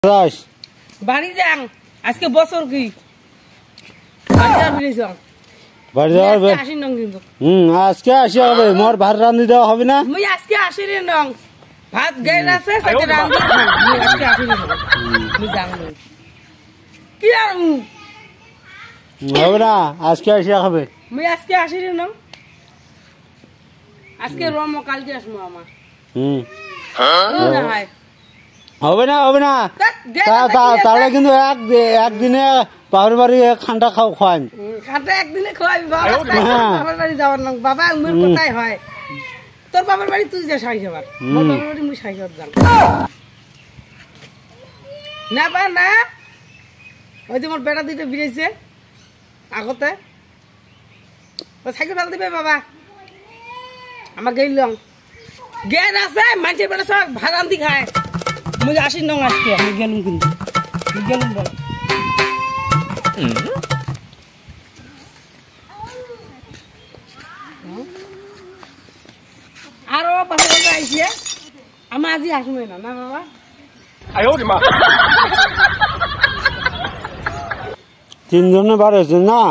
বাড়ি যান আজকে বছর কি আজকে আসি হবে মোর ভাত রান্ধি দেওয়া হবে না মুই আজকে আসি রে নং ভাত গাইল আছে সাথে রান্ধি খাই মুই আজকে আসি রে মুই যাং কি আর হবে না আজকে আসি হবে মুই আজকে আসি রে নং আজকে রম কালকে আসবো আমার হবে না হবে না তাহলে কিন্তু একদিনে বাবার বাড়ি খান্ডা খাওয়াই খান্ডা একদিনে খাওয়াবি বাবার বাড়ি যাওয়ার নং বাবা উমের কোথায় হয় তোর বাবার বাড়ি তুই যা শাড়ি খাবার মোর বাবার বাড়ি মুই শাড়ি খাবার যান না বা না ওই যে মোর বেটা দুইটা বিড়েছে আগতে সাইকেল ফেল দিবে বাবা আমার গেল জ্ঞান আছে মানুষের বেটা সব ভাগান্তি খায় মুই আসি নং আজকে আমি গেলুম কিন্তু গেলুম বল আরো পাশে আইসিয়ে আমার আজি আসবে না না বাবা তিনজনে বার হয়েছে না